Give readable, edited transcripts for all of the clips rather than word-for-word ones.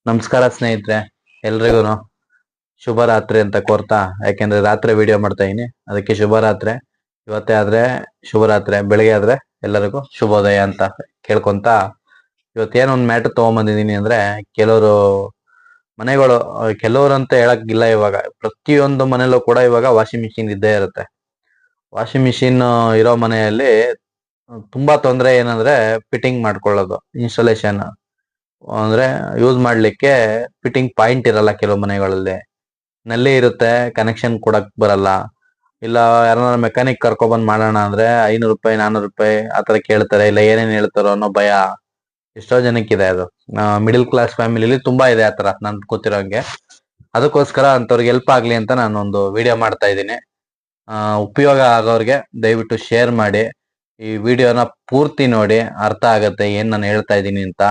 ನಮಸ್ಕಾರ ಸ್ನೇಹಿತರೆ, ಎಲ್ರಿಗೂ ಶುಭರಾತ್ರಿ ಅಂತ ಕೋರ್ತಾ. ಯಾಕೆಂದ್ರೆ ರಾತ್ರಿ ವಿಡಿಯೋ ಮಾಡ್ತಾ ಇದೀನಿ, ಅದಕ್ಕೆ ಶುಭರಾತ್ರಿ. ಇವತ್ತೇ ಆದ್ರೆ ಶುಭರಾತ್ರಿ, ಬೆಳಿಗ್ಗೆ ಆದ್ರೆ ಎಲ್ಲರಿಗೂ ಶುಭೋದಯ ಅಂತ ಕೇಳ್ಕೊಂತ ಇವತ್ತೇನೊಂದು ಮ್ಯಾಟರ್ ತಗೊಂಬಂದಿದೀನಿ ಅಂದ್ರೆ, ಕೆಲವರು ಮನೆಗಳು, ಕೆಲವರು ಅಂತ ಹೇಳಕ್ಕಿಲ್ಲ, ಇವಾಗ ಪ್ರತಿಯೊಂದು ಮನೆಯಲ್ಲೂ ಕೂಡ ಇವಾಗ ವಾಷಿಂಗ್ ಮಿಷಿನ್ ಇದ್ದೇ ಇರುತ್ತೆ. ವಾಷಿಂಗ್ ಮಿಷಿನ್ ಇರೋ ಮನೆಯಲ್ಲಿ ತುಂಬಾ ತೊಂದರೆ ಏನಂದ್ರೆ ಫಿಟ್ಟಿಂಗ್ ಮಾಡ್ಕೊಳ್ಳೋದು, ಇನ್ಸ್ಟಾಲೇಷನ್ ಅಂದ್ರೆ ಯೂಸ್ ಮಾಡ್ಲಿಕ್ಕೆ ಫಿಟ್ಟಿಂಗ್ ಪಾಯಿಂಟ್ ಇರಲ್ಲ. ಕೆಲವು ಮನೆಗಳಲ್ಲಿ ನಲ್ಲಿ ಇರುತ್ತೆ, ಕನೆಕ್ಷನ್ ಕೊಡಕ್ ಬರಲ್ಲ. ಇಲ್ಲ ಯಾರನ್ನ ಮೆಕ್ಯಾನಿಕ್ ಕರ್ಕೊಬಂದ್ ಮಾಡೋಣ ಅಂದ್ರೆ 500 ರೂಪಾಯಿ 400 ರೂಪಾಯಿ ಆತರ ಕೇಳ್ತಾರೆ. ಇಲ್ಲ ಏನೇನ್ ಹೇಳ್ತಾರೋ ಅನ್ನೋ ಭಯ ಎಷ್ಟೋ ಜನಕ್ಕಿದೆ. ಅದು ಮಿಡಿಲ್ ಕ್ಲಾಸ್ ಫ್ಯಾಮಿಲಿಲಿ ತುಂಬಾ ಇದೆ ಆತರ, ನನ್ ಗೊತ್ತಿರೋಂಗೆ. ಅದಕ್ಕೋಸ್ಕರ ಅಂತವ್ರಿಗೆ ಹೆಲ್ಪ್ ಆಗ್ಲಿ ಅಂತ ನಾನು ಒಂದು ವಿಡಿಯೋ ಮಾಡ್ತಾ ಇದ್ದೀನಿ. ಉಪಯೋಗ ಆಗೋರ್ಗೆ ದಯವಿಟ್ಟು ಶೇರ್ ಮಾಡಿ. ಈ ವಿಡಿಯೋನ ಪೂರ್ತಿ ನೋಡಿ, ಅರ್ಥ ಆಗತ್ತೆ ಏನ್ ನಾನು ಹೇಳ್ತಾ ಇದ್ದೀನಿ ಅಂತ.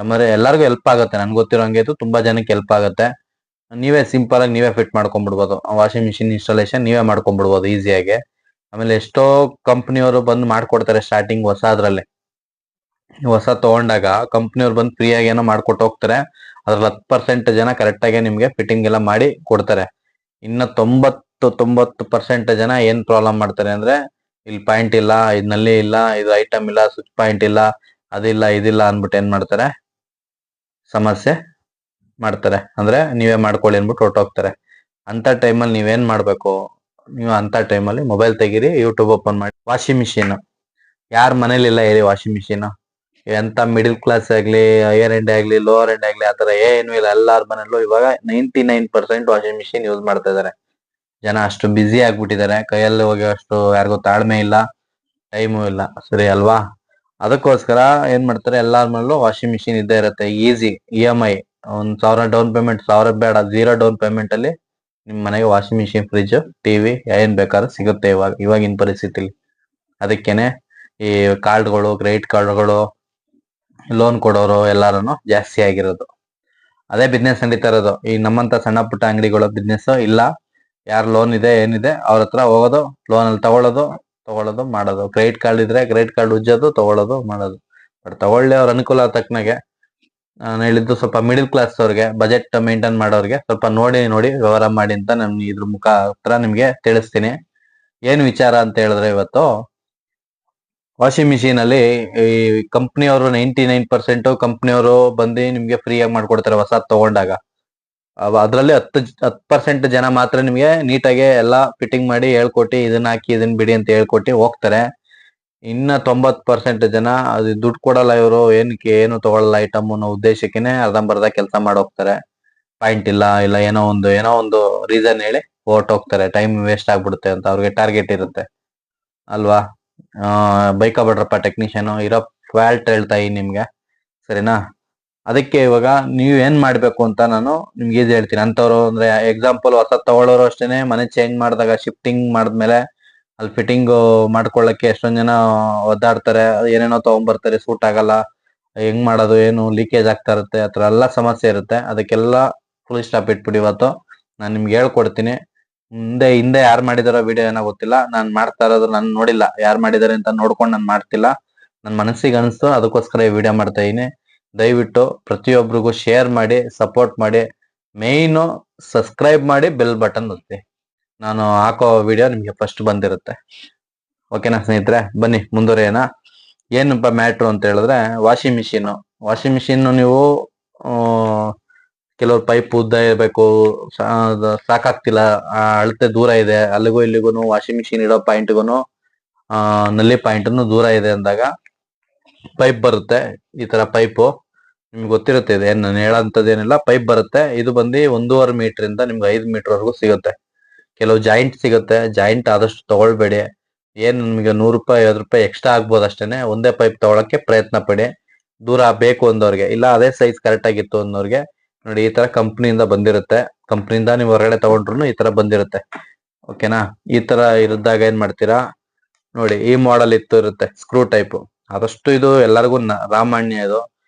ಆಮೇಲೆ ಎಲ್ಲರಿಗೂ ಹೆಲ್ಪ್ ಆಗುತ್ತೆ, ನನ್ಗೆ ಗೊತ್ತಿರೋಂಗೆ ಇದು ತುಂಬಾ ಜನಕ್ಕೆ ಹೆಲ್ಪ್ ಆಗುತ್ತೆ. ನೀವೇ ಸಿಂಪಲ್ ಆಗಿ ನೀವೇ ಫಿಟ್ ಮಾಡ್ಕೊಂಡ್ಬಿಡ್ಬೋದು. ವಾಷಿಂಗ್ ಮಿಷಿನ್ ಇನ್ಸ್ಟಾಲೇಷನ್ ನೀವೇ ಮಾಡ್ಕೊಂಡ್ಬಿಡ್ಬೋದು ಈಸಿಯಾಗಿ. ಆಮೇಲೆ ಎಷ್ಟೋ ಕಂಪ್ನಿಯವರು ಬಂದು ಮಾಡ್ಕೊಡ್ತಾರೆ ಸ್ಟಾರ್ಟಿಂಗ್ ಹೊಸದ್ರಲ್ಲಿ. ಹೊಸ ತಗೊಂಡಾಗ ಕಂಪ್ನಿಯವ್ರು ಬಂದು ಫ್ರೀ ಆಗಿ ಏನೋ ಮಾಡ್ಕೊಟ್ಟು ಹೋಗ್ತಾರೆ. ಅದ್ರಲ್ಲಿ 10% ಜನ ಕರೆಕ್ಟ್ ಆಗಿ ನಿಮ್ಗೆ ಫಿಟ್ಟಿಂಗ್ ಎಲ್ಲ ಮಾಡಿ ಕೊಡ್ತಾರೆ. ಇನ್ನ 90% ಜನ ಏನ್ ಪ್ರಾಬ್ಲಮ್ ಮಾಡ್ತಾರೆ ಅಂದ್ರೆ, ಇಲ್ಲಿ ಪಾಯಿಂಟ್ ಇಲ್ಲ, ಇದ್ ನಲ್ಲಿ ಇಲ್ಲ, ಇದು ಐಟಮ್ ಇಲ್ಲ, ಸ್ವಿಚ್ ಪಾಯಿಂಟ್ ಇಲ್ಲ, ಅದಿಲ್ಲ ಇದಿಲ್ಲ ಅನ್ಬಿಟ್ಟು ಏನ್ ಮಾಡ್ತಾರೆ, ಸಮಸ್ಯೆ ಮಾಡ್ತಾರೆ. ಅಂದ್ರೆ ನೀವೇ ಮಾಡ್ಕೊಳ್ಳಿ ಅನ್ಬಿಟ್ಟು ಹೊರಟೋಗ್ತಾರೆ. ಅಂತ ಟೈಮಲ್ಲಿ ನೀವೇನ್ ಮಾಡ್ಬೇಕು, ನೀವು ಅಂತ ಟೈಮಲ್ಲಿ ಮೊಬೈಲ್ ತೆಗೀರಿ, ಯೂಟ್ಯೂಬ್ ಓಪನ್ ಮಾಡಿ. ವಾಷಿಂಗ್ ಮಿಷಿನ್ ಯಾರ ಮನೇಲಿ ಇಲ್ಲ ಹೇಳಿ? ವಾಷಿಂಗ್ ಮಿಷಿನ್ ಎಂತ ಮಿಡಿಲ್ ಕ್ಲಾಸ್ ಆಗ್ಲಿ, ಹೈಯರ್ ಎಂಡ್ ಆಗ್ಲಿ, ಲೋವರ್ ಎಂಡ್ ಆಗ್ಲಿ, ಆತರ ಏನು ಇಲ್ಲ. ಎಲ್ಲಾರ ಮನೇಲೂ ಇವಾಗ 99% ವಾಷಿಂಗ್ ಮಿಷಿನ್ ಯೂಸ್ ಮಾಡ್ತಾ ಇದಾರೆ. ಜನ ಅಷ್ಟು ಬ್ಯುಸಿ ಆಗ್ಬಿಟ್ಟಿದ್ದಾರೆ, ಕೈಯಲ್ಲಿ ಹೋಗಿ ಅಷ್ಟು ಯಾರಿಗೂ ತಾಳ್ಮೆ ಇಲ್ಲ, ಟೈಮು ಇಲ್ಲ. ಸರಿ ಅಲ್ವಾ? ಅದಕ್ಕೋಸ್ಕರ ಏನ್ ಮಾಡ್ತಾರೆ, ಎಲ್ಲಾರ ಮನೇಲೂ ವಾಷಿಂಗ್ ಮಿಷಿನ್ ಇದ್ದೇ ಇರುತ್ತೆ. ಈಸಿ EMI 1000 ಡೌನ್ ಪೇಮೆಂಟ್, 1000 ಬೇಡ, 0 ಡೌನ್ ಪೇಮೆಂಟ್ ಅಲ್ಲಿ ನಿಮ್ ಮನೆಗೆ ವಾಷಿಂಗ್ ಮಿಷಿನ್, ಫ್ರಿಜ್, ಟಿವಿ ಏನ್ ಬೇಕಾದ್ರೂ ಸಿಗುತ್ತೆ ಇವಾಗಿನ ಪರಿಸ್ಥಿತಿಲಿ. ಅದಕ್ಕೇನೆ ಈ ಕಾರ್ಡ್ಗಳು, ಕ್ರೆಡಿಟ್ ಕಾರ್ಡ್ಗಳು, ಲೋನ್ ಕೊಡೋರು ಎಲ್ಲಾರು ಜಾಸ್ತಿ ಆಗಿರೋದು. ಅದೇ ಬಿಸ್ನೆಸ್ ನಡೀತಾ ಇರೋದು. ಈ ನಮ್ಮಂತ ಸಣ್ಣ ಪುಟ್ಟ ಅಂಗಡಿಗಳ ಬಿಸ್ನೆಸ್ ಇಲ್ಲ. ಯಾರು ಲೋನ್ ಇದೆ ಏನಿದೆ ಅವ್ರ ಹತ್ರ ಹೋಗೋದು, ಲೋನ್ ಅಲ್ಲಿ ತಗೊಳ್ಳೋದು ಮಾಡೋದು. ಕ್ರೆಡಿಟ್ ಕಾರ್ಡ್ ಇದ್ರೆ ಕ್ರೆಡಿಟ್ ಕಾರ್ಡ್ ಉಜ್ಜೋದು, ತಗೊಳ್ಳೋದು ಮಾಡೋದು. ಬಟ್ ತಗೊಳ್ಳಿ ಅವ್ರ ಅನುಕೂಲ ತಕ್ಕನಾಗೆ. ನಾನು ಹೇಳಿದ್ದು ಸ್ವಲ್ಪ ಮಿಡಿಲ್ ಕ್ಲಾಸ್ ಅವ್ರಿಗೆ, ಬಜೆಟ್ ಮೇಂಟೈನ್ ಮಾಡೋರಿಗೆ ಸ್ವಲ್ಪ ನೋಡಿ ವ್ಯವಹಾರ ಮಾಡಿ ಅಂತ ನಾನು ಇದ್ರ ಮುಖಾಂತರ ನಿಮ್ಗೆ ತಿಳಿಸ್ತೀನಿ. ಏನ್ ವಿಚಾರ ಅಂತ ಹೇಳಿದ್ರೆ, ಇವತ್ತು ವಾಷಿಂಗ್ ಮಿಷಿನ್ ಅಲ್ಲಿ ಈ ಕಂಪ್ನಿಯವರು 99% ಕಂಪ್ನಿಯವರು ಬಂದು ನಿಮ್ಗೆ ಫ್ರೀ ಆಗಿ ಮಾಡ್ಕೊಡ್ತಾರೆ ಹೊಸದ್ ತಗೊಂಡಾಗ. ಅದ್ರಲ್ಲಿ 10% ಜನ ಮಾತ್ರ ನಿಮ್ಗೆ ನೀಟಾಗಿ ಎಲ್ಲಾ ಫಿಟ್ಟಿಂಗ್ ಮಾಡಿ ಹೇಳ್ಕೊಟ್ಟು, ಇದನ್ನ ಹಾಕಿ ಇದನ್ನ ಬಿಡಿ ಅಂತ ಹೇಳ್ಕೊಟ್ಟು ಹೋಗ್ತಾರೆ. ಇನ್ನ 90% ಜನ ಅದು ದುಡ್ಡು ಕೊಡಲ್ಲ, ಇವರು ಏನಕ್ಕೆ ಏನು ತಗೊಳ್ಳಲ್ಲ ಐಟಮ್ ಅನ್ನೋ ಉದ್ದೇಶಕ್ಕೆನೆ ಅರ್ಧಂಬರ್ಧ ಕೆಲಸ ಮಾಡೋಗ್ತಾರೆ. ಪಾಯಿಂಟ್ ಇಲ್ಲ ಏನೋ ಒಂದು ರೀಸನ್ ಹೇಳಿ ಹೊರಟೋಗ್ತಾರೆ. ಟೈಮ್ ವೇಸ್ಟ್ ಆಗ್ಬಿಡುತ್ತೆ ಅಂತ ಅವ್ರಿಗೆ ಟಾರ್ಗೆಟ್ ಇರುತ್ತೆ ಅಲ್ವಾ? ಬೈಕಬಿಡ್ರಪ್ಪ ಟೆಕ್ನಿಷಿಯನ್ ಇರೋ ಫಾಲ್ಟ್ ಹೇಳ್ತಾ ಇದೀನಿ ನಿಮ್ಗೆ, ಸರಿನಾ? ಅದಕ್ಕೆ ಇವಾಗ ನೀವ್ ಏನ್ ಮಾಡ್ಬೇಕು ಅಂತ ನಾನು ನಿಮ್ಗೆ ಈಜಿ ಹೇಳ್ತೀನಿ. ಅಂತವ್ರು ಅಂದ್ರೆ ಎಕ್ಸಾಂಪಲ್ ಹೊಸದ್ ತಗೊಳ್ಳೋರು ಅಷ್ಟೇನೆ, ಮನೆ ಚೇಂಜ್ ಮಾಡಿದಾಗ ಶಿಫ್ಟಿಂಗ್ ಮಾಡಿದ್ಮೇಲೆ ಅಲ್ಲಿ ಫಿಟ್ಟಿಂಗ್ ಮಾಡ್ಕೊಳ್ಳಕ್ಕೆ ಎಷ್ಟೊಂದ್ ಜನ ಒದ್ದಾಡ್ತಾರೆ. ಏನೇನೋ ತಗೊಂಡ್ಬರ್ತಾರೆ, ಸೂಟ್ ಆಗಲ್ಲ, ಹೆಂಗ್ ಮಾಡೋದು, ಏನು ಲೀಕೇಜ್ ಆಗ್ತಾ ಇರುತ್ತೆ, ಆತರ ಎಲ್ಲ ಸಮಸ್ಯೆ ಇರುತ್ತೆ. ಅದಕ್ಕೆಲ್ಲ ಫುಲ್ ಸ್ಟಾಪ್ ಇಟ್ಬಿಡಿ. ಇವತ್ತು ನಾನು ನಿಮ್ಗೆ ಹೇಳ್ಕೊಡ್ತೀನಿ. ಹಿಂದೆ ಯಾರು ಮಾಡಿದಾರೋ ವಿಡಿಯೋ ಏನೋ ಗೊತ್ತಿಲ್ಲ, ನಾನ್ ಮಾಡ್ತಾ ಇರೋದು ನಾನು ನೋಡಿಲ್ಲ, ಯಾರು ಮಾಡಿದಾರೆ ಅಂತ ನೋಡ್ಕೊಂಡು ನಾನು ಮಾಡ್ತಿಲ್ಲ. ನನ್ ಮನಸ್ಸಿಗೆ ಅನಿಸ್ತು, ಅದಕ್ಕೋಸ್ಕರ ಈ ವಿಡಿಯೋ ಮಾಡ್ತಾ ಇದೀನಿ. ದಯವಿಟ್ಟು ಪ್ರತಿಯೊಬ್ಬರಿಗೂ ಶೇರ್ ಮಾಡಿ, ಸಪೋರ್ಟ್ ಮಾಡಿ, ಮೇಯ್ನು ಸಬ್ಸ್ಕ್ರೈಬ್ ಮಾಡಿ, ಬೆಲ್ ಬಟನ್ ಒತ್ತಿ. ನಾನು ಹಾಕೋ ವಿಡಿಯೋ ನಿಮ್ಗೆ ಫಸ್ಟ್ ಬಂದಿರುತ್ತೆ. ಓಕೆನಾ ಸ್ನೇಹಿತರೆ? ಬನ್ನಿ ಮುಂದುವರಿಯೋಣ. ಏನಪ್ಪ ಮ್ಯಾಟ್ರು ಅಂತ ಹೇಳಿದ್ರೆ, ವಾಷಿಂಗ್ ಮಿಷಿನ್ ನೀವು ಕೆಲವ್ರು ಪೈಪ್ ಉದ್ದ ಇರಬೇಕು, ಸಾಕಾಗ್ತಿಲ್ಲ, ಅಳತೆ ದೂರ ಇದೆ, ಅಲ್ಲಿಗೂ ಇಲ್ಲಿಗೂ ವಾಷಿಂಗ್ ಮಿಷಿನ್ ಇಡೋ ಪಾಯಿಂಟ್ಗೂ ನಲ್ಲಿ ಪಾಯಿಂಟ್ ದೂರ ಇದೆ ಅಂದಾಗ ಪೈಪ್ ಬರುತ್ತೆ. ಈ ತರ ಪೈಪು ನಿಮ್ಗೆ ಗೊತ್ತಿರುತ್ತೆ, ಇದೆ ನಾನು ಹೇಳೋಂಥದ್ದೇನಿಲ್ಲ. ಪೈಪ್ ಬರುತ್ತೆ, ಇದು ಬಂದು 1.5 ಮೀಟರ್ ನಿಮ್ಗೆ 5 ಮೀಟರ್ ವರೆಗೂ ಸಿಗುತ್ತೆ. ಕೆಲವು ಜಾಯಿಂಟ್ ಸಿಗುತ್ತೆ. ಜಾಯಿಂಟ್ ಆದಷ್ಟು ತಗೊಳ್ಬೇಡಿ. ಏನ್ ನಿಮ್ಗೆ 100 ರೂಪಾಯಿ 50 ರೂಪಾಯಿ ಎಕ್ಸ್ಟ್ರಾ ಆಗ್ಬೋದು ಅಷ್ಟೇನೆ. ಒಂದೇ ಪೈಪ್ ತಗೊಳಕ್ಕೆ ಪ್ರಯತ್ನ ಪಡಿ. ದೂರ ಬೇಕು ಅಂದವ್ರಿಗೆ, ಇಲ್ಲ ಅದೇ ಸೈಜ್ ಕರೆಕ್ಟ್ ಆಗಿತ್ತು ಅನ್ನೋರ್ಗೆ ನೋಡಿ, ಈ ತರ ಕಂಪ್ನಿಯಿಂದ ಬಂದಿರುತ್ತೆ. ಕಂಪ್ನಿಯಿಂದ ನೀವು ಹೊರಗಡೆ ತಗೊಂಡ್ರು ಈ ತರ ಬಂದಿರುತ್ತೆ. ಓಕೆನಾ? ಈ ತರ ಇರಿದ್ದಾಗ ಏನ್ ಮಾಡ್ತೀರಾ ನೋಡಿ, ಈ ಮಾಡೆಲ್ ಇರುತ್ತೆ ಸ್ಕ್ರೂ ಟೈಪ್. ಆದಷ್ಟು ಇದು ಎಲ್ಲರಿಗೂ ರಾಮಾನ್ಯ, ಇದು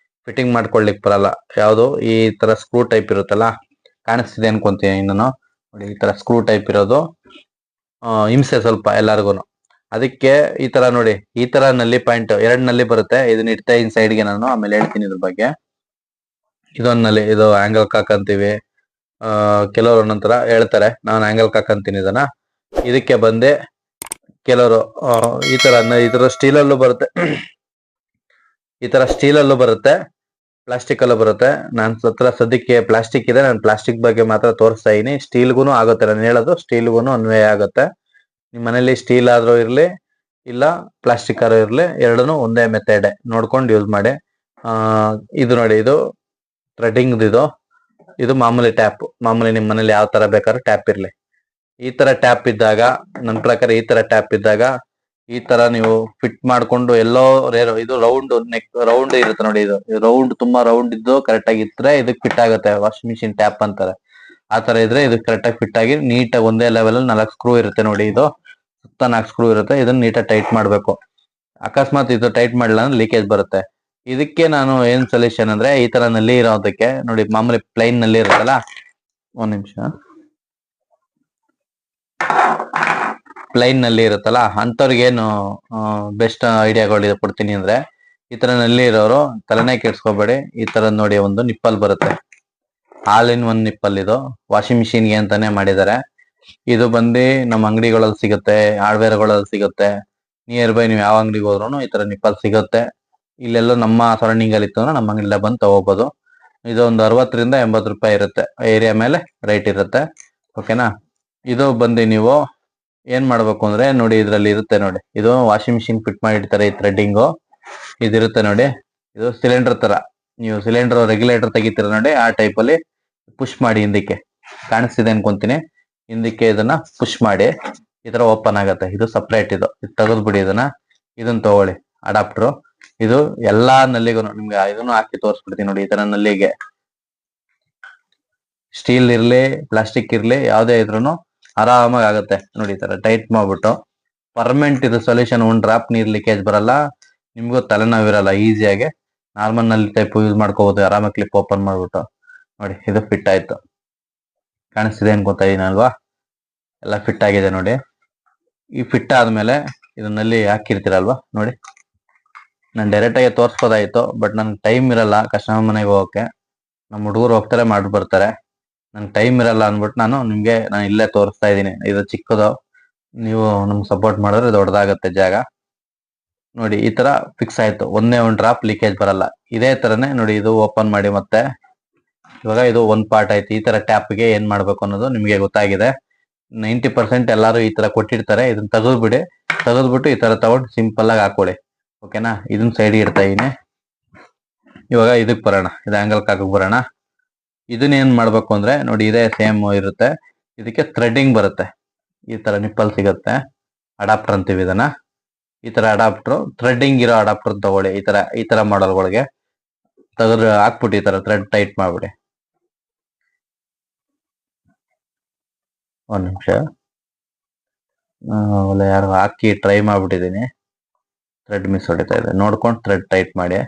ಫಿಟ್ಟಿಂಗ್ ಮಾಡ್ಕೊಳ್ಲಿಕ್ ಬರಲ್ಲ. ಯಾವ್ದು ಈ ತರ ಸ್ಕ್ರೂ ಟೈಪ್ ಇರುತ್ತಲ್ಲ, ಕಾಣಿಸ್ತಿದೆ ಅನ್ಕೊಂತೀನಿ ನಾನು. ನೋಡಿ, ಈ ತರ ಸ್ಕ್ರೂ ಟೈಪ್ ಇರೋದು ಹಿಂಸೆ ಸ್ವಲ್ಪ ಎಲ್ಲಾರ್ಗು. ಅದಕ್ಕೆ ಈ ತರ ನೋಡಿ, ಈ ತರ ನಲ್ಲಿ ಪಾಯಿಂಟ್ 2 ನಲ್ಲಿ ಬರುತ್ತೆ. ಇದನ್ನ ಇಡ್ತಾ ಇನ್ ಸೈಡ್ಗೆ ನಾನು, ಆಮೇಲೆ ಹೇಳ್ತೀನಿ ಇದ್ರ ಬಗ್ಗೆ. ಇದೊಂದಲ್ಲಿ ಇದು ಆಂಗಲ್ ಕಾಕ್ ಅಂತೀವಿ. ಕೆಲವರು ಒಂದೊಂಥರ ಹೇಳ್ತಾರೆ, ನಾನು ಆಂಗಲ್ ಕಾಕ್ ಅಂತೀನಿ ಇದನ್ನ. ಇದಕ್ಕೆ ಬಂದೆ ಕೆಲವರು ಈ ತರ ಸ್ಟೀಲಲ್ಲೂ ಬರುತ್ತೆ, ಈ ತರ ಸ್ಟೀಲಲ್ಲೂ ಬರುತ್ತೆ, ಪ್ಲಾಸ್ಟಿಕ್ ಅಲ್ಲೂ ಬರುತ್ತೆ. ನನ್ನ ಹತ್ರ ಸದ್ಯಕ್ಕೆ ಪ್ಲಾಸ್ಟಿಕ್ ಇದೆ, ನಾನು ಪ್ಲಾಸ್ಟಿಕ್ ಬಗ್ಗೆ ಮಾತ್ರ ತೋರಿಸ್ತಾ ಇದೀನಿ. ಸ್ಟೀಲ್ಗೂನು ಆಗುತ್ತೆ, ನಾನು ಹೇಳೋದು ಸ್ಟೀಲ್ಗೂನು ಅನ್ವಯ ಆಗುತ್ತೆ. ನಿಮ್ಮ ಮನೇಲಿ ಸ್ಟೀಲ್ ಆದ್ರೂ ಇರ್ಲಿ ಇಲ್ಲ ಪ್ಲಾಸ್ಟಿಕ್ ಆದ್ರೂ ಇರ್ಲಿ, ಎರಡೂ ಒಂದೇ ಮೆಥಡ್, ನೋಡ್ಕೊಂಡು ಯೂಸ್ ಮಾಡಿ. ಇದು ನೋಡಿ, ಇದು ಥ್ರೆಡ್ಡಿಂಗ್, ಇದು ಮಾಮೂಲಿ ಟ್ಯಾಪ್. ಮಾಮೂಲಿ ನಿಮ್ಮ ಮನೇಲಿ ಯಾವ ತರ ಬೇಕಾದ್ರೂ ಟ್ಯಾಪ್ ಇರ್ಲಿ. ಈ ತರ ಟ್ಯಾಪ್ ಇದ್ದಾಗ, ನನ್ನ ಪ್ರಕಾರ ಈ ತರ ಟ್ಯಾಪ್ ಇದ್ದಾಗ ಈ ತರ ನೀವು ಫಿಟ್ ಮಾಡ್ಕೊಂಡು ಎಲ್ಲೋ ಇದು ರೌಂಡ್ ನೆಕ್ ರೌಂಡ್ ಇರುತ್ತೆ ನೋಡಿ, ಇದು ರೌಂಡ್ ತುಂಬಾ ರೌಂಡ್ ಇದ್ದು ಕರೆಕ್ಟ್ ಆಗಿ ಇದ್ರೆ ಇದಕ್ಕೆ ಫಿಟ್ ಆಗುತ್ತೆ. ವಾಷಿಂಗ್ ಮಿಷಿನ್ ಟ್ಯಾಪ್ ಅಂತಾರೆ. ಆ ತರ ಇದ್ರೆ ಇದಕ್ಕೆ ಕರೆಕ್ಟ್ ಆಗಿ ಫಿಟ್ ಆಗಿ ನೀಟಾಗಿ ಒಂದೇ ಲೆವೆಲ್ ಅಲ್ಲಿ 4 ಸ್ಕ್ರೂ ಇರುತ್ತೆ ನೋಡಿ, ಇದು ಸುತ್ತ 4 ಸ್ಕ್ರೂ ಇರುತ್ತೆ. ಇದನ್ನ ನೀಟಾಗಿ ಟೈಟ್ ಮಾಡ್ಬೇಕು. ಅಕಸ್ಮಾತ್ ಇದು ಟೈಟ್ ಮಾಡಿಲ್ಲ ಅಂದ್ರೆ ಲೀಕೇಜ್ ಬರುತ್ತೆ. ಇದಕ್ಕೆ ನಾನು ಏನ್ ಸೊಲ್ಯೂಷನ್ ಅಂದ್ರೆ, ಈ ತರ ನಲ್ಲಿ ಇರೋದಕ್ಕೆ ನೋಡಿ, ಮಾಮೂಲಿ ಪ್ಲೈನ್ ನಲ್ಲಿ ಇರುತ್ತಲ್ಲ, ಒಂದ್ ನಿಮಿಷ, ಪ್ಲೈನ್ ನಲ್ಲಿ ಇರುತ್ತಲ್ಲ ಅಂತವ್ರಿಗೇನು ಬೆಸ್ಟ್ ಐಡಿಯಾಗಳು ಕೊಡ್ತೀನಿ ಅಂದ್ರೆ, ಈ ತರ ನಲ್ಲಿ ಇರೋರು ತಲೆನೇ ಕೆಡ್ಸ್ಕೋಬೇಡಿ. ಈ ತರ ನೋಡಿ, ಒಂದು ನಿಪ್ಪಲ್ ಬರುತ್ತೆ, ಆಲ್ ಇನ್ ಒನ್ ನಿಪ್ಪಲ್. ಇದು ವಾಷಿಂಗ್ ಮಿಷಿನ್ಗೆ ಅಂತಾನೆ ಮಾಡಿದ್ದಾರೆ. ಇದು ಬಂದು ನಮ್ಮ ಅಂಗಡಿಗಳಲ್ಲಿ ಸಿಗುತ್ತೆ, ಹಾರ್ಡ್ವೇರ್ಗಳಲ್ಲಿ ಸಿಗುತ್ತೆ. ನಿಯರ್ ಬೈ ನೀವು ಯಾವ ಅಂಗಡಿಗೆ ಹೋದ್ರು ಈ ತರ ನಿಪ್ಪಲ್ ಸಿಗುತ್ತೆ. ಇಲ್ಲೆಲ್ಲ ನಮ್ಮ ಸರೌಂಡಿಂಗ್ ಅಲ್ಲಿ ಇತ್ತು ಅಂದ್ರೆ ನಮ್ಮ ಅಂಗಡಿಲ್ಲ ಬಂದು ತಗೋಬಹುದು. ಇದು ಒಂದು 60 ರಿಂದ 80 ರೂಪಾಯಿ ಇರುತ್ತೆ, ಏರಿಯಾ ಮೇಲೆ ರೈಟ್ ಇರುತ್ತೆ. ಓಕೆನಾ. ಇದು ಬಂದು ನೀವು ಏನ್ ಮಾಡ್ಬೇಕು ಅಂದ್ರೆ ನೋಡಿ, ಇದ್ರಲ್ಲಿ ಇರುತ್ತೆ ನೋಡಿ, ಇದು ವಾಷಿಂಗ್ ಮಿಷಿನ್ ಫಿಟ್ ಮಾಡಿರ್ತಾರೆ. ಈ ಥ್ರೆಡ್ಡಿಂಗು ಇದಿರುತ್ತೆ ನೋಡಿ, ಇದು ಸಿಲಿಂಡರ್ ತರ. ನೀವು ಸಿಲಿಂಡರ್ ರೆಗ್ಯುಲೇಟರ್ ತೆಗಿತೀರ ನೋಡಿ, ಆ ಟೈಪ್ ಅಲ್ಲಿ ಪುಷ್ ಮಾಡಿ ಹಿಂದಕ್ಕೆ. ಕಾಣಿಸ್ತಿದೆ ಅನ್ಕೊಂತೀನಿ. ಹಿಂದಕ್ಕೆ ಇದನ್ನ ಪುಷ್ ಮಾಡಿ ಈ ತರ ಓಪನ್ ಆಗತ್ತೆ. ಇದು ಸಪ್ರೇಟ್, ಇದು ತೆಗೆದ್ಬಿಡಿ. ಇದನ್ನ ತಗೊಳ್ಳಿ, ಅಡಾಪ್ಟರ್. ಇದು ಎಲ್ಲಾ ನಲ್ಲಿಗೂ ನಿಮ್ಗೆ ಇದನ್ನು ಹಾಕಿ ತೋರಿಸ್ಬಿಡ್ತೀನಿ ನೋಡಿ. ಈ ತರ ನಲ್ಲಿಗೆ ಸ್ಟೀಲ್ ಇರ್ಲಿ ಪ್ಲಾಸ್ಟಿಕ್ ಇರ್ಲಿ ಯಾವ್ದೇ ಇದ್ರೂ ಆರಾಮಾಗಿ ಆಗುತ್ತೆ ನೋಡಿ. ಈ ತರ ಟೈಟ್ ಮಾಡ್ಬಿಟ್ಟು ಪರ್ಮನೆಂಟ್ ಇದು ಸೊಲ್ಯೂಷನ್. ಒಂದ್ ಡ್ರಾಪ್ ನೀರ್ ಲೀಕೇಜ್ ಬರಲ್ಲ, ನಿಮ್ಗೂ ತಲೆನೋವಿರಲ್ಲ. ಈಸಿಯಾಗಿ ನಾರ್ಮಲ್ ನಲ್ಲಿ ಟೈಪ್ ಯೂಸ್ ಮಾಡ್ಕೋಬಹುದು ಆರಾಮಾಗಿ. ಕ್ಲಿಪ್ ಓಪನ್ ಮಾಡ್ಬಿಟ್ಟು ನೋಡಿ, ಇದು ಫಿಟ್ ಆಯ್ತು. ಕಾಣಿಸ್ತಿದೆ ಅನ್ಕೋತಾ ಇದೀನಿ ಅಲ್ವಾ, ಎಲ್ಲ ಫಿಟ್ ಆಗಿದೆ ನೋಡಿ. ಈ ಫಿಟ್ ಆದ್ಮೇಲೆ ಇದನ್ನಲ್ಲಿ ಹಾಕಿರ್ತೀರಲ್ವಾ ನೋಡಿ, ನಾನು ಡೈರೆಕ್ಟ್ ಆಗಿ ತೋರಿಸ್ಬೋದಾಯ್ತು, ಬಟ್ ನನ್ಗೆ ಟೈಮ್ ಇರಲ್ಲ ಕಸ್ಟಮರ್ ಮನೆಗೆ ಹೋಗಕ್ಕೆ. ನಮ್ಮ ಹುಡುಗರು ಹೋಗ್ತಾರೆ ಮಾಡಿ ಬರ್ತಾರೆ, ನನ್ಗೆ ಟೈಮ್ ಇರಲ್ಲ ಅಂದ್ಬಿಟ್ಟು ನಾನು ಇಲ್ಲೇ ತೋರಿಸ್ತಾ ಇದ್ದೀನಿ. ಇದು ಚಿಕ್ಕದು, ನೀವು ನಮ್ಗೆ ಸಪೋರ್ಟ್ ಮಾಡಿದ್ರೆ ದೊಡ್ಡದಾಗತ್ತೆ ಜಾಗ. ನೋಡಿ ಈ ತರ ಫಿಕ್ಸ್ ಆಯ್ತು, ಒಂದೇ ಒಂದು ಡ್ರಾಪ್ ಲೀಕೇಜ್ ಬರಲ್ಲ. ಇದೇ ತರನೇ ನೋಡಿ, ಇದು ಓಪನ್ ಮಾಡಿ ಮತ್ತೆ ಇವಾಗ ಇದು ಒಂದ್ ಪಾರ್ಟ್ ಆಯ್ತು. ಈ ತರ ಟ್ಯಾಪ್ಗೆ ಏನ್ ಮಾಡ್ಬೇಕು ಅನ್ನೋದು ನಿಮ್ಗೆ ಗೊತ್ತಾಗಿದೆ. 90% ಎಲ್ಲಾರು ಈ ತರ ಕೊಟ್ಟಿರ್ತಾರೆ. ಇದನ್ನ ತೆಗೆದ್ಬಿಟ್ಟು ಈ ತರ ತಗೊಂಡು ಸಿಂಪಲ್ ಆಗಿ ಹಾಕೊಳ್ಳಿ. ಓಕೆನಾ. ಇದನ್ನ ಸೈಡ್ ಇಡ್ತಾ ಇದೀನಿ. ಇವಾಗ ಇದಕ್ ಬರೋಣ, ಇದು ಆಂಗಲ್ ಕಾಕಕ್ ಬರೋಣ. ಇದನ್ನ ಏನ್ ಮಾಡ್ಬೇಕು ಅಂದ್ರೆ ನೋಡಿ, ಇದೇ ಸೇಮ್ ಇರುತ್ತೆ. ಇದಕ್ಕೆ ಥ್ರೆಡ್ಡಿಂಗ್ ಬರುತ್ತೆ. ಈ ತರ ನಿಪ್ಪಲ್ ಸಿಗುತ್ತೆ, ಅಡಾಪ್ಟರ್ ಅಂತೀವಿ ಇದನ್ನ. ಈ ತರ ಅಡಾಪ್ಟರ್, ಥ್ರೆಡ್ಡಿಂಗ್ ಇರೋ ಅಡಾಪ್ಟರ್ ತಗೊಳ್ಳಿ. ಈ ತರ ಮಾಡಲ್ಗಳಿಗೆ ತೆಗೆದು ಹಾಕ್ಬಿಟ್ಟು ಈ ತರ ಥ್ರೆಡ್ ಟೈಟ್ ಮಾಡ್ಬಿಡಿ. ಒಂದ್ ನಿಮಿಷ, ಯಾರು ಹಾಕಿ ಟ್ರೈ ಮಾಡ್ಬಿಟ್ಟಿದೀನಿ, ಥ್ರೆಡ್ ಮಿಸ್ ಹೊಡಿತಾ ಇದೆ. ನೋಡ್ಕೊಂಡು ಥ್ರೆಡ್ ಟೈಟ್ ಮಾಡಿ.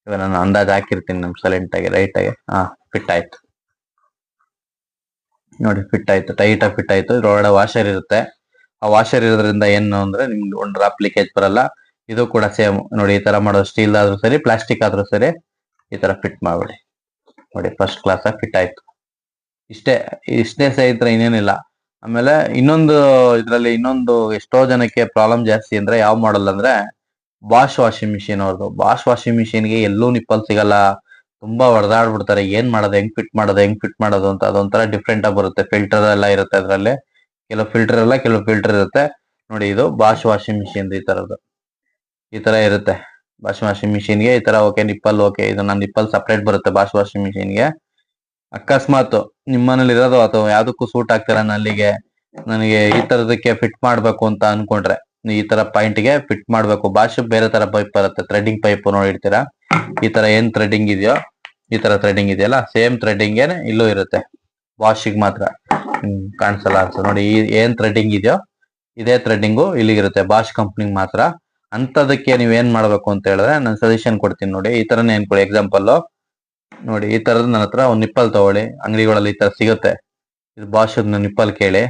ಇವಾಗ ನಾನು ಅಂದಾಜ್ ಹಾಕಿರ್ತೀನಿ ನಮ್ ಸೈಲೆಂಟ್ ಆಗಿ ರೈಟ್ ಆಗಿ. ಫಿಟ್ ಆಯ್ತು ನೋಡಿ, ಫಿಟ್ ಆಯ್ತು, ಟೈಟ್ ಆಗಿ ಫಿಟ್ ಆಯ್ತು. ಇದ್ರೊಳಗಡೆ ವಾಷರ್ ಇರುತ್ತೆ. ಆ ವಾಷರ್ ಇರೋದ್ರಿಂದ ಏನು ಅಂದ್ರೆ ನಿಮ್ಗೆ ಒಂದು ಡ್ರಾಪ್ ಲೀಕೇಜ್ ಬರಲ್ಲ. ಇದು ಕೂಡ ಸೇಮ್ ನೋಡಿ, ಈ ತರ ಮಾಡೋದು. ಸ್ಟೀಲ್ ಆದ್ರೂ ಸರಿ ಪ್ಲಾಸ್ಟಿಕ್ ಆದ್ರೂ ಸರಿ ಈ ತರ ಫಿಟ್ ಮಾಡ್ಬಿಡಿ ನೋಡಿ. ಫಸ್ಟ್ ಕ್ಲಾಸ್ ಆಗಿ ಫಿಟ್ ಆಯ್ತು. ಇಷ್ಟೇ ಸಹಿತ ಇನ್ನೇನಿಲ್ಲ. ಆಮೇಲೆ ಇನ್ನೊಂದು ಎಷ್ಟೋ ಜನಕ್ಕೆ ಪ್ರಾಬ್ಲಮ್ ಜಾಸ್ತಿ ಅಂದ್ರೆ ಯಾವ ಮಾಡಲ್ ಅಂದ್ರೆ ಬಾಷ್ ವಾಷಿಂಗ್ ಮಿಷಿನ್ ಅವ್ರದ್ದು. ಬಾಷ್ ವಾಷಿಂಗ್ ಮಿಷಿನ್ಗೆ ಎಲ್ಲೂ ನಿಪ್ಪಲ್ ಸಿಗಲ್ಲ, ತುಂಬಾ ಹೊಡೆದಾಡ್ಬಿಡ್ತಾರೆ. ಏನ್ ಮಾಡೋದು, ಹೆಂಗ್ ಫಿಟ್ ಮಾಡೋದು ಅಂತ. ಅದೊಂಥರ ಡಿಫ್ರೆಂಟ್ ಆಗಿ ಬರುತ್ತೆ. ಫಿಲ್ಟರ್ ಎಲ್ಲ ಇರುತ್ತೆ ಅದ್ರಲ್ಲಿ, ಕೆಲವು ಫಿಲ್ಟರ್ ಎಲ್ಲ ಕೆಲವು ಫಿಲ್ಟರ್ ಇರುತ್ತೆ ನೋಡಿ. ಇದು ಬಾಷ್ ವಾಷಿಂಗ್ ಮಿಷಿನ್ ಈ ತರದ್ದು, ಈ ತರ ಇರುತ್ತೆ. ಬಾಷ್ ವಾಷಿಂಗ್ ಮಿಷಿನ್ಗೆ ಈ ತರ ಓಕೆ, ನಿಪ್ಪಲ್ ಓಕೆ. ಇದು ನನ್ನ ನಿಪ್ಪಲ್ ಸಪ್ರೇಟ್ ಬರುತ್ತೆ ಬಾಷ್ ವಾಷಿಂಗ್ ಮಿಷಿನ್ಗೆ. ಅಕಸ್ಮಾತ್ ನಿಮ್ಮನೇಲಿ ಇರೋದು ಅಥವಾ ಯಾವ್ದಕ್ಕೂ ಸೂಟ್ ಆಗ್ತಿಲ್ಲ ನಲ್ಲಿಗೆ, ನನಗೆ ಈ ತರದಕ್ಕೆ ಫಿಟ್ ಮಾಡ್ಬೇಕು ಅಂತ ಅನ್ಕೊಂಡ್ರೆ ಈ ತರ ಪಾಯಿಂಟ್ ಗೆ ಫಿಟ್ ಮಾಡ್ಬೇಕು. ಬಾಷ್ ಬೇರೆ ತರ ಪೈಪ್ ಬರುತ್ತೆ, ಥ್ರೆಡ್ಡಿಂಗ್ ಪೈಪ್ ನೋಡಿರ್ತೀರಾ. ಈ ತರ ಏನ್ ಥ್ರೆಡ್ಡಿಂಗ್ ಇದೆಯೋ, ಈ ತರ ಥ್ರೆಡ್ಡಿಂಗ್ ಇದೆಯಲ್ಲ, ಸೇಮ್ ಥ್ರೆಡ್ಡಿಂಗ್ ಏನೆ ಇಲ್ಲೂ ಇರುತ್ತೆ. ವಾಷಿಗೆ ಮಾತ್ರ ಕಾಣಿಸಲ್ಲ ಅನ್ಸ ನೋಡಿ. ಏನ್ ಥ್ರೆಡ್ಡಿಂಗ್ ಇದೆಯೋ ಇದೇ ಥ್ರೆಡ್ಡಿಂಗು ಇಲ್ಲಿಗಿರುತ್ತೆ, ಬಾಷ್ ಕಂಪ್ನಿಗೆ ಮಾತ್ರ. ಅಂತದಕ್ಕೆ ನೀವ್ ಏನ್ ಮಾಡ್ಬೇಕು ಅಂತ ಹೇಳಿದ್ರೆ ನಾನು ಸಜೆಷನ್ ಕೊಡ್ತೀನಿ ನೋಡಿ. ಈ ತರನೇ ಅನ್ಕೊಳ್ಳಿ. ಎಕ್ಸಾಂಪಲ್ ನೋಡಿ, ಈ ತರದ್ ನನ್ನ ಹತ್ರ ಒಂದ್ ನಿಪ್ಪಲ್ ತಗೊಳ್ಳಿ, ಅಂಗಡಿಗಳಲ್ಲಿ ಈ ತರ ಸಿಗುತ್ತೆ. ಇದು ಬಾಷ್ ನಿಪ್ಪಲ್ ಕೇಳಿ,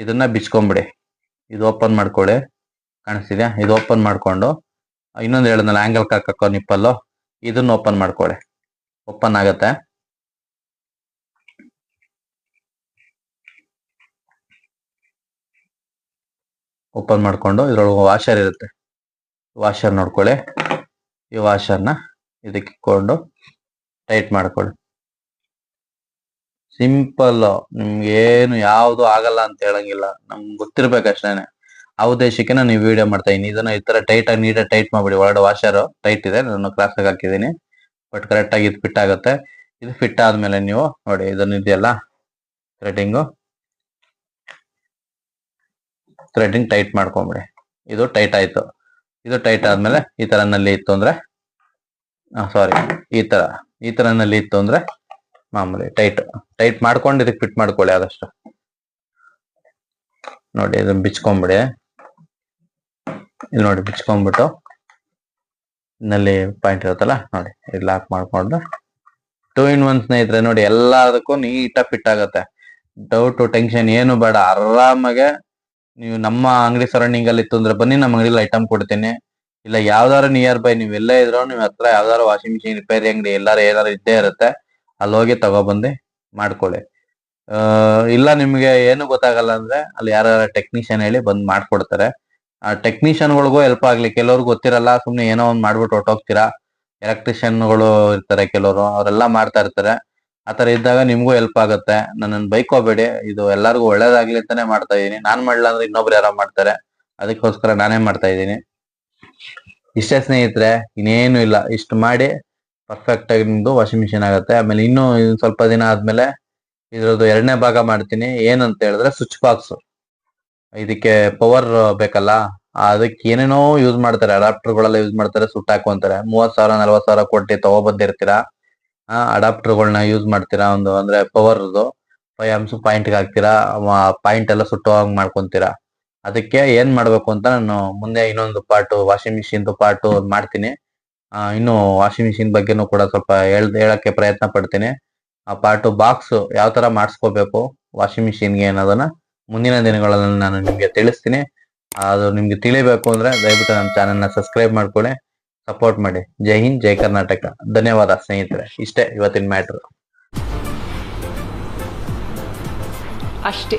ಇದನ್ನ ಬಿಚ್ಕೊಂಡ್ಬಿಡಿ. ಇದು ಓಪನ್ ಮಾಡ್ಕೊಳ್ಳಿ, ಕಾಣಿಸ್ತಿದ್ಯಾ? ಇದು ಓಪನ್ ಮಾಡ್ಕೊಂಡು ಇನ್ನೊಂದು ಹೇಳಿದ್ನಲ್ಲ ಆಂಗಲ್ ಹಾಕೋ ನಿಪ್ಪಲ್ಲು, ಇದನ್ನ ಓಪನ್ ಮಾಡ್ಕೊಳ್ಳಿ. ಓಪನ್ ಆಗತ್ತೆ. ಓಪನ್ ಮಾಡ್ಕೊಂಡು ಇದ್ರೊಳಗೆ ವಾಷರ್ ಇರುತ್ತೆ, ವಾಷರ್ ನೋಡ್ಕೊಳ್ಳಿ. ಈ ವಾಷರ್ನ ಇದಕ್ಕೆ ಇಟ್ಕೊಂಡು ಟೈಟ್ ಮಾಡ್ಕೊಳ್ಳಿ. ಸಿಂಪಲ್, ನಿಮ್ಗೆ ಏನು ಯಾವ್ದು ಆಗಲ್ಲ ಅಂತ ಹೇಳಂಗಿಲ್ಲ, ನಮ್ಗೆ ಗೊತ್ತಿರ್ಬೇಕಷ್ಟೇನೆ. ಆ ಉದ್ದೇಶಕ್ಕೆ ನಾನು ಈ ವಿಡಿಯೋ ಮಾಡ್ತಾ ಇದೀನಿ. ಇದನ್ನ ಈ ತರ ಟೈಟ್ ಆಗಿ ನೀಟಾಗಿ ಟೈಟ್ ಮಾಡ್ಬಿಡಿ. ಒಳಗಡೆ ವಾಷರ್ ಟೈಟ್ ಇದೆ, ನಾನು ಕ್ರಾಸ್ ಆಗಿ ಹಾಕಿದೀನಿ, ಬಟ್ ಕರೆಕ್ಟ್ ಆಗಿ ಇದು ಫಿಟ್ ಆಗುತ್ತೆ. ಇದು ಫಿಟ್ ಆದ್ಮೇಲೆ ನೀವು ನೋಡಿ, ಇದನ್ನ ಇದೆಯಲ್ಲ ಥ್ರೆಡಿಂಗ್ ಟೈಟ್ ಮಾಡ್ಕೊಂಬಿಡಿ. ಇದು ಟೈಟ್ ಆಯ್ತು. ಇದು ಟೈಟ್ ಆದ್ಮೇಲೆ ಈ ತರ ನಲ್ಲಿ ಇತ್ತು ಅಂದ್ರೆ ಸಾರಿ ಈ ತರ ನಲ್ಲಿ ಇತ್ತು ಅಂದ್ರೆ ಮಾಮೂಲಿ ಟೈಟ್ ಮಾಡ್ಕೊಂಡು ಇದಕ್ಕೆ ಫಿಟ್ ಮಾಡ್ಕೊಳ್ಳಿ ಆದಷ್ಟು. ನೋಡಿ ಇದನ್ನ ಬಿಚ್ಕೊಂಬಿಡಿ. ಇಲ್ಲಿ ನೋಡಿ ಬಿಚ್ಕೊಂಡ್ಬಿಟ್ಟು ನಲ್ಲಿ ಪಾಯಿಂಟ್ ಇರುತ್ತಲ್ಲ ನೋಡಿ, ಇಲ್ಲಿ ಲಾಕ್ ಮಾಡ್ಕೊಂಡು 2 in 1 ಸ್ನೇಹಿತರೆ. ನೋಡಿ ಎಲ್ಲದಕ್ಕೂ ನೀಟಾಗಿ ಫಿಟ್ ಆಗತ್ತೆ. ಡೌಟ್ ಟೆನ್ಷನ್ ಏನು ಬೇಡ, ಆರಾಮಾಗೆ ನೀವು ನಮ್ಮ ಅಂಗಡಿ ಸರೌಂಡಿಂಗ್ ಅಲ್ಲಿ ಇತ್ತು ಅಂದ್ರೆ ಬನ್ನಿ, ನಮ್ಮ ಅಂಗಡಿಲಿ ಐಟಮ್ ಕೊಡ್ತೀನಿ. ಇಲ್ಲ ಯಾವ್ದಾರು ನಿಯರ್ ಬೈ ನೀವು ಎಲ್ಲೇ ಇದ್ರು ನಿಮ್ ಹತ್ರ ಯಾವ್ದಾರು ವಾಷಿಂಗ್ ಮಿಷಿನ್ ರಿಪೇರಿ ಅಂಗಡಿ ಎಲ್ಲಾರು ಏನಾರು ಇದ್ದೇ ಇರುತ್ತೆ, ಅಲ್ಲಿ ಹೋಗಿ ತಗೊಬಂದು ಮಾಡ್ಕೊಳ್ಳಿ. ಇಲ್ಲ ನಿಮ್ಗೆ ಏನು ಗೊತ್ತಾಗಲ್ಲ ಅಂದ್ರೆ ಅಲ್ಲಿ ಯಾರ ಟೆಕ್ನಿಷಿಯನ್ ಹೇಳಿ ಬಂದ್ ಮಾಡ್ಕೊಡ್ತಾರೆ. ಆ ಟೆಕ್ನಿಷಿಯನ್ಗಳಿಗೂ ಹೆಲ್ಪ್ ಆಗ್ಲಿ. ಕೆಲವ್ರಿಗೆ ಗೊತ್ತಿರಲ್ಲ, ಸುಮ್ನೆ ಏನೋ ಒಂದ್ ಮಾಡ್ಬಿಟ್ಟು ಹೊರ್ಟೋಗ್ತೀರಾ. ಎಲೆಕ್ಟ್ರಿಷಿಯನ್ಗಳು ಇರ್ತಾರೆ ಕೆಲವರು, ಅವರೆಲ್ಲ ಮಾಡ್ತಾ ಇರ್ತಾರೆ. ಆತರ ಇದ್ದಾಗ ನಿಮ್ಗೂ ಹೆಲ್ಪ್ ಆಗುತ್ತೆ. ನನ್ನನ್ನು ಬೈಕೋಬೇಡಿ, ಇದು ಎಲ್ಲಾರ್ಗು ಒಳ್ಳೇದಾಗ್ಲಿ ಅಂತಾನೆ ಮಾಡ್ತಾ ಇದೀನಿ. ನಾನ್ ಮಾಡ್ಲಾ ಅಂದ್ರೆ ಇನ್ನೊಬ್ರು ಯಾರೋ ಮಾಡ್ತಾರೆ, ಅದಕ್ಕೋಸ್ಕರ ನಾನೇ ಮಾಡ್ತಾ ಇದ್ದೀನಿ. ಇಷ್ಟೇ ಸ್ನೇಹಿತರೆ, ಇನ್ನೇನು ಇಲ್ಲ. ಇಷ್ಟು ಮಾಡಿ ಪರ್ಫೆಕ್ಟ್ ಆಗಿ ನಿಮ್ದು ವಾಷಿಂಗ್ ಮಿಷಿನ್ ಆಗುತ್ತೆ. ಆಮೇಲೆ ಇನ್ನೂ ಸ್ವಲ್ಪ ದಿನ ಆದ್ಮೇಲೆ ಇದ್ರದ್ದು 2ನೇ ಭಾಗ ಮಾಡ್ತೀನಿ. ಏನಂತ ಹೇಳಿದ್ರೆ ಸ್ವಿಚ್ ಬಾಕ್ಸ್. ಇದಕ್ಕೆ ಪವರ್ ಬೇಕಲ್ಲ, ಅದಕ್ಕೆ ಏನೇನೋ ಯೂಸ್ ಮಾಡ್ತಾರೆ, ಅಡಾಪ್ಟರ್ಗಳೆಲ್ಲ ಯೂಸ್ ಮಾಡ್ತಾರೆ, ಸುಟ್ಟ ಹಾಕೊಂತಾರೆ. 30,000 40,000 ಕೊಟ್ಟು ತಗೊಬಂದಿರ್ತೀರಾ. ಅಡಾಪ್ಟರ್ಗಳನ್ನ ಯೂಸ್ ಮಾಡ್ತೀರಾ, ಒಂದು ಅಂದ್ರೆ ಪವರ್ದು 5 amps ಪಾಯಿಂಟ್ ಹಾಕ್ತೀರಾ, ಪಾಯಿಂಟ್ ಎಲ್ಲ ಸುಟ್ಟೋಗ್ ಮಾಡ್ಕೊಂತೀರಾ. ಅದಕ್ಕೆ ಏನ್ ಮಾಡ್ಬೇಕು ಅಂತ ನಾನು ಮುಂದೆ ಇನ್ನೊಂದು ಪಾರ್ಟ್ ವಾಷಿಂಗ್ ಮಿಷಿನ್ ಪಾರ್ಟ್ ಮಾಡ್ತೀನಿ. ಇನ್ನು ವಾಷಿಂಗ್ ಮಿಷಿನ್ ಬಗ್ಗೆನೂ ಕೂಡ ಸ್ವಲ್ಪ ಹೇಳಕ್ಕೆ ಪ್ರಯತ್ನ ಪಡ್ತೀನಿ. ಆ ಪಾರ್ಟ್ ಬಾಕ್ಸ್ ಯಾವ ತರ ಮಾಡಿಸ್ಕೋಬೇಕು ವಾಷಿಂಗ್ ಮಿಷಿನ್ಗೆ ಅನ್ನೋದನ್ನ ಮುಂದಿನ ದಿನಗಳಲ್ಲಿ ನಾನು ನಿಮ್ಗೆ ತಿಳಿಸ್ತೀನಿ. ಅದು ನಿಮ್ಗೆ ತಿಳಿಬೇಕು ಅಂದ್ರೆ ದಯವಿಟ್ಟು ನನ್ನ ಚಾನೆಲ್ನ ಸಬ್ಸ್ಕ್ರೈಬ್ ಮಾಡ್ಕೊಳ್ಳಿ, ಸಪೋರ್ಟ್ ಮಾಡಿ. ಜೈ ಹಿಂದ್, ಜೈ ಕರ್ನಾಟಕ. ಧನ್ಯವಾದ ಸ್ನೇಹಿತರೆ. ಇಷ್ಟೇ ಇವತ್ತಿನ ಮ್ಯಾಟ್ರು. ಅಷ್ಟೇ.